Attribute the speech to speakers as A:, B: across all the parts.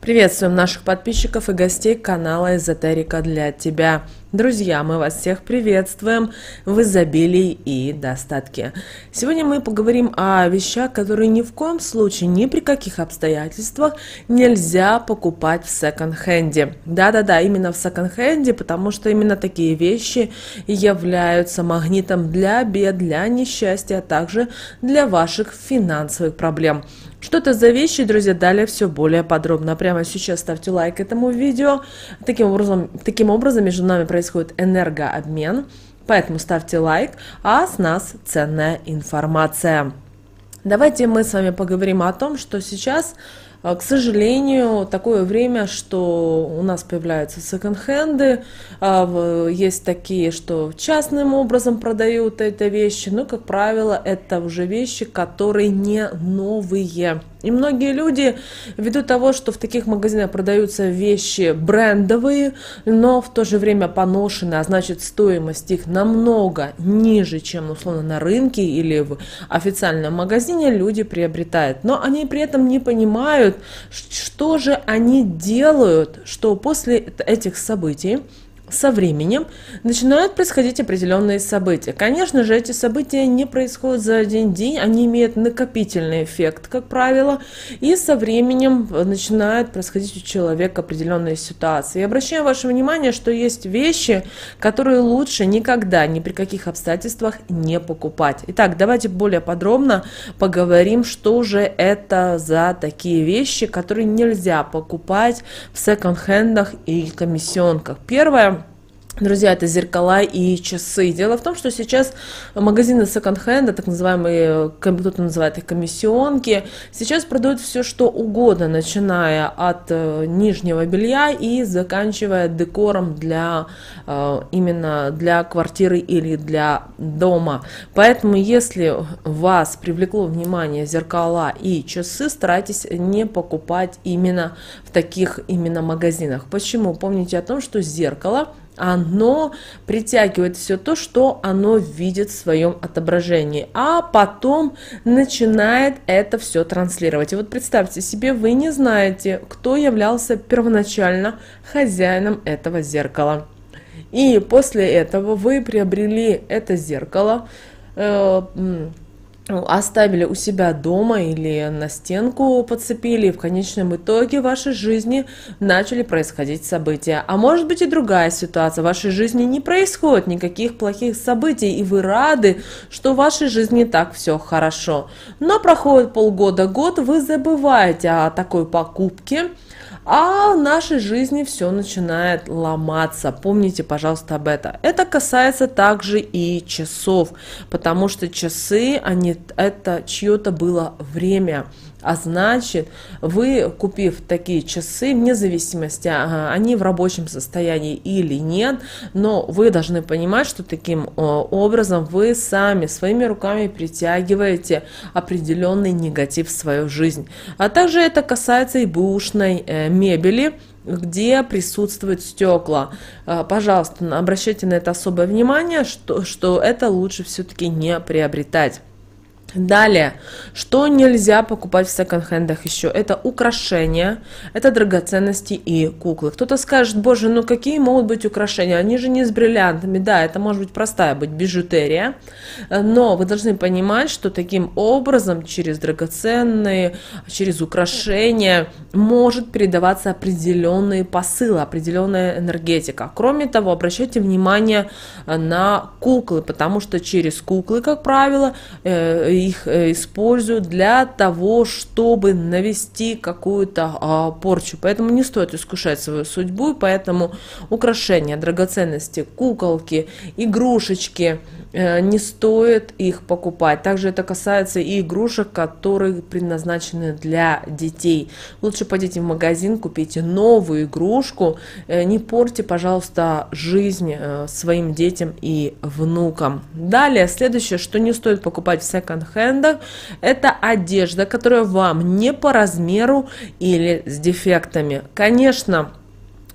A: Приветствуем наших подписчиков и гостей канала Эзотерика для тебя. Друзья, мы вас всех приветствуем в изобилии и достатке. Сегодня мы поговорим о вещах, которые ни в коем случае, ни при каких обстоятельствах нельзя покупать в секонд-хенде. Да-да-да, именно в секонд-хенде, потому что именно такие вещи являются магнитом для бед, для несчастья, а также для ваших финансовых проблем. Что это за вещи, друзья, далее все более подробно. Прямо сейчас ставьте лайк этому видео. Таким образом между нами происходит энергообмен, поэтому ставьте лайк, а с нас ценная информация. Давайте мы с вами поговорим о том, что сейчас, к сожалению, такое время, что у нас появляются секонд-хенды, есть такие, что частным образом продают эти вещи, но, как правило, это уже вещи, которые не новые. И многие люди, ввиду того, что в таких магазинах продаются вещи брендовые, но в то же время поношенные, а значит стоимость их намного ниже, чем условно на рынке или в официальном магазине, люди приобретают. Но они при этом не понимают, что же они делают, что после этих событий со временем начинают происходить определенные события. Конечно же, эти события не происходят за один день, они имеют накопительный эффект, как правило, и со временем начинают происходить у человека определенные ситуации. Я обращаю ваше внимание, что есть вещи, которые лучше никогда, ни при каких обстоятельствах не покупать. Итак, давайте более подробно поговорим, что же это за такие вещи, которые нельзя покупать в секонд-хендах и комиссионках. Первое. Друзья, это зеркала и часы. Дело в том, что сейчас магазины секонд-хенда, так называемые, кто-то называет их комиссионки, сейчас продают все, что угодно, начиная от нижнего белья и заканчивая декором для именно для квартиры или для дома. Поэтому, если вас привлекло внимание зеркала и часы, старайтесь не покупать именно в таких именно магазинах. Почему? Помните о том, что зеркало оно притягивает все то, что оно видит в своем отображении, а потом начинает это все транслировать. И вот представьте себе, вы не знаете, кто являлся первоначально хозяином этого зеркала. И после этого вы приобрели это зеркало, оставили у себя дома или на стенку подцепили, и в конечном итоге в вашей жизни начали происходить события. А может быть и другая ситуация. В вашей жизни не происходит никаких плохих событий, и вы рады, что в вашей жизни так все хорошо. Но проходит полгода, год, вы забываете о такой покупке, а в нашей жизни все начинает ломаться. Помните, пожалуйста, об этом. Это касается также и часов, потому что часы, это чье-то было время. А значит, вы, купив такие часы, вне зависимости, они в рабочем состоянии или нет, но вы должны понимать, что таким образом вы сами своими руками притягиваете определенный негатив в свою жизнь. А также это касается и бэушной мебели, где присутствуют стекла. Пожалуйста, обращайте на это особое внимание, что это лучше все-таки не приобретать. Далее, что нельзя покупать в секонд-хендах еще? Это украшения, это драгоценности и куклы. Кто-то скажет: боже, ну какие могут быть украшения? Они же не с бриллиантами. Да, это может быть простая бижутерия, но вы должны понимать, что таким образом через драгоценные, через украшения может передаваться определенные посылы, определенная энергетика. Кроме того, обращайте внимание на куклы, потому что через куклы, как правило, их используют для того, чтобы навести какую-то порчу. Поэтому не стоит искушать свою судьбу, и поэтому украшения, драгоценности, куколки, игрушечки, не стоит их покупать. Также это касается и игрушек, которые предназначены для детей. Лучше пойдите в магазин, купите новую игрушку, не портите, пожалуйста, жизнь своим детям и внукам. Далее, следующее, что не стоит покупать в секонд-хендах, это одежда, которая вам не по размеру или с дефектами. Конечно,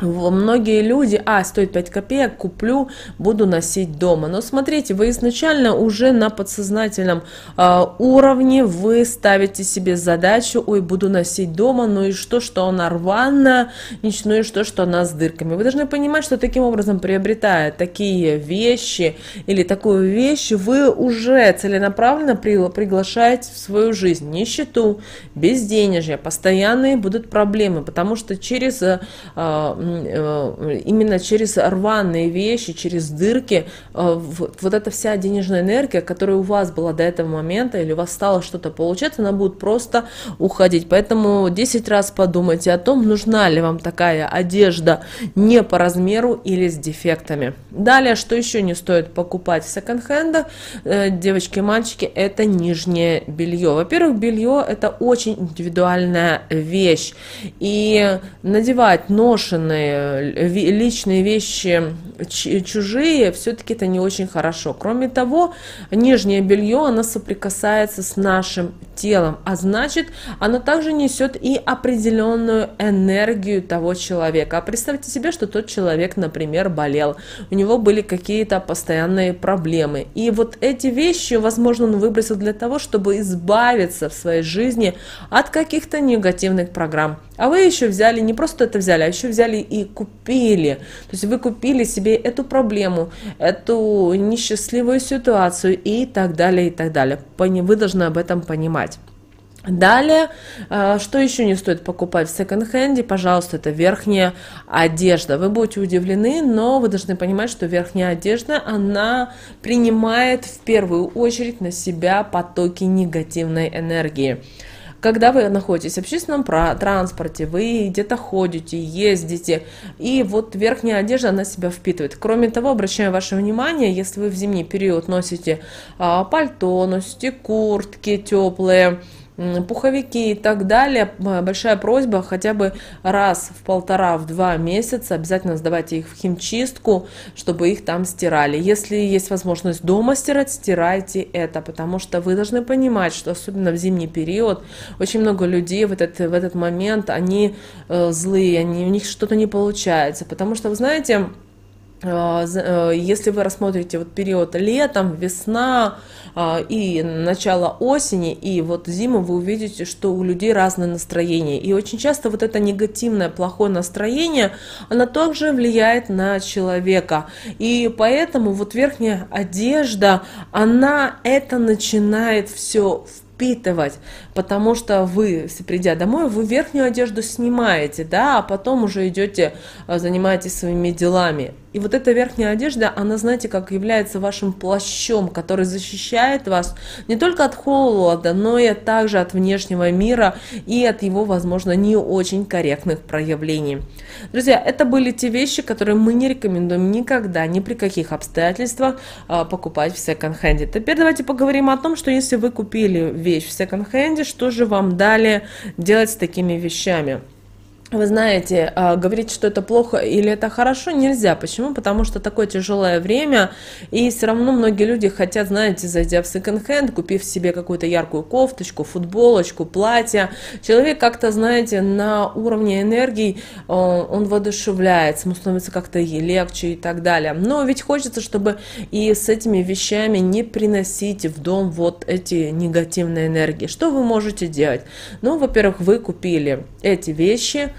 A: Многие люди, стоит 5 копеек, куплю, буду носить дома. Но смотрите, вы изначально уже на подсознательном уровне вы ставите себе задачу, ой, буду носить дома, ну и что она рваная, ну и что она с дырками. Вы должны понимать, что таким образом, приобретая такие вещи или такую вещь, вы уже целенаправленно приглашаете в свою жизнь нищету, безденежье, постоянные будут проблемы, потому что именно через рваные вещи, через дырки, вот эта вся денежная энергия, которая у вас была до этого момента, или у вас стало что-то получаться, она будет просто уходить. Поэтому 10 раз подумайте о том, нужна ли вам такая одежда не по размеру или с дефектами. Далее, что еще не стоит покупать в секонд-хендах, девочки и мальчики, это нижнее белье. Во-первых, белье это очень индивидуальная вещь, и надевать ношеные личные вещи чужие, все-таки это не очень хорошо. Кроме того, нижнее белье, оно соприкасается с нашим телом, а значит, оно также несет и определенную энергию того человека. А представьте себе, что тот человек, например, болел, у него были какие-то постоянные проблемы, и вот эти вещи, возможно, он выбросил для того, чтобы избавиться в своей жизни от каких-то негативных программ. А вы еще взяли, не просто это взяли, а еще взяли и купили. То есть вы купили себе эту проблему, эту несчастливую ситуацию и так далее, и так далее. Вы должны об этом понимать. Далее, что еще не стоит покупать в секонд-хенде, пожалуйста, это верхняя одежда. Вы будете удивлены, но вы должны понимать, что верхняя одежда, она принимает в первую очередь на себя потоки негативной энергии. Когда вы находитесь в общественном транспорте, вы где-то ходите, ездите, и вот верхняя одежда, она себя впитывает. Кроме того, обращаю ваше внимание, если вы в зимний период носите пальто, носите куртки теплые, пуховики и так далее, большая просьба хотя бы раз в 1,5-2 месяца обязательно сдавайте их в химчистку, чтобы их там стирали. Если есть возможность дома стирать, стирайте это, потому что вы должны понимать, что особенно в зимний период очень много людей в этот момент, они злые, у них что-то не получается, потому что, вы знаете, если вы рассмотрите вот период летом, весна и начало осени, и вот зиму, вы увидите, что у людей разное настроение. И очень часто вот это негативное, плохое настроение, оно также влияет на человека. И поэтому вот верхняя одежда, она это начинает все впитывать, потому что вы, придя домой, вы верхнюю одежду снимаете, да, а потом уже идете, занимаетесь своими делами. И вот эта верхняя одежда, она, знаете, как является вашим плащом, который защищает вас не только от холода, но и также от внешнего мира и от его, возможно, не очень корректных проявлений. Друзья, это были те вещи, которые мы не рекомендуем никогда, ни при каких обстоятельствах покупать в секонд-хенде. Теперь давайте поговорим о том, что если вы купили вещь в секонд-хенде, что же вам далее делать с такими вещами. Вы знаете, говорить, что это плохо или это хорошо, нельзя. Почему? Потому что такое тяжелое время, и все равно многие люди хотят, знаете, зайдя в секонд-хенд, купив себе какую-то яркую кофточку, футболочку, платье, человек как-то, знаете, на уровне энергии, он воодушевляется, ему становится как-то легче и так далее. Но ведь хочется, чтобы и с этими вещами не приносить в дом вот эти негативные энергии. Что вы можете делать? Ну, во-первых, вы купили эти вещи,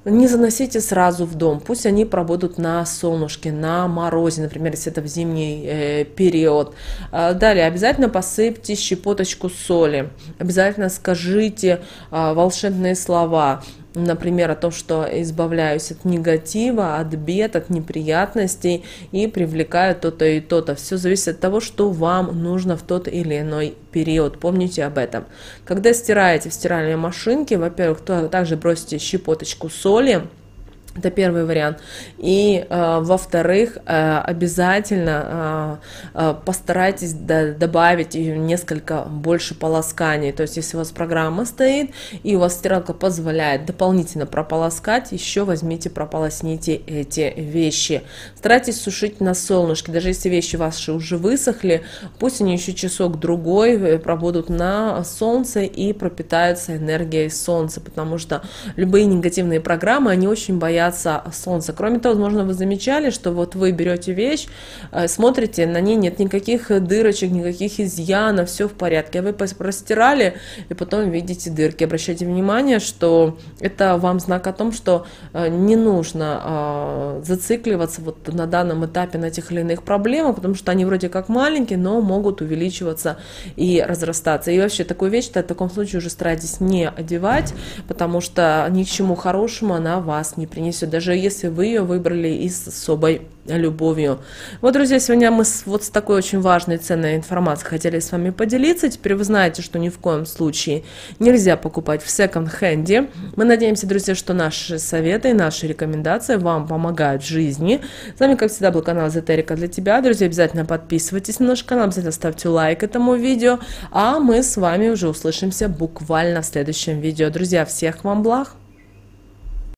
A: не заносите сразу в дом, пусть они пробудут на солнышке, на морозе, например, если это в зимний период. Далее обязательно посыпьте щепоточку соли, обязательно скажите волшебные слова. Например, о том, что избавляюсь от негатива, от бед, от неприятностей и привлекаю то-то и то-то. Все зависит от того, что вам нужно в тот или иной период. Помните об этом. Когда стираете в стиральной машинке, во-первых, также бросите щепоточку соли. Это первый вариант. И, во-вторых, обязательно постарайтесь добавить несколько больше полосканий. То есть, если у вас программа стоит, и у вас стиралка позволяет дополнительно прополоскать, еще возьмите, прополосните эти вещи. Старайтесь сушить на солнышке. Даже если вещи ваши уже высохли, пусть они еще часок-другой пробудут на солнце и пропитаются энергией солнца. Потому что любые негативные программы, они очень боятся бояться солнца. Кроме того, возможно, вы замечали, что вот вы берете вещь, смотрите, на ней нет никаких дырочек, никаких изъянов, все в порядке. А вы простирали и потом видите дырки. Обращайте внимание, что это вам знак о том, что не нужно зацикливаться вот на данном этапе на тех или иных проблемах, потому что они вроде как маленькие, но могут увеличиваться и разрастаться. И вообще такую вещь-то в таком случае уже старайтесь не одевать, потому что ни к чему хорошему она вас не принесет, даже если вы ее выбрали и с особой любовью. Вот, друзья, сегодня мы вот с такой очень важной, ценной информацией хотели с вами поделиться. Теперь вы знаете, что ни в коем случае нельзя покупать в секонд-хенде. Мы надеемся, друзья, что наши советы и наши рекомендации вам помогают в жизни. С вами, как всегда, был канал Эзотерика для тебя. Друзья, обязательно подписывайтесь на наш канал, обязательно ставьте лайк этому видео. А мы с вами уже услышимся буквально в следующем видео. Друзья, всех вам благ!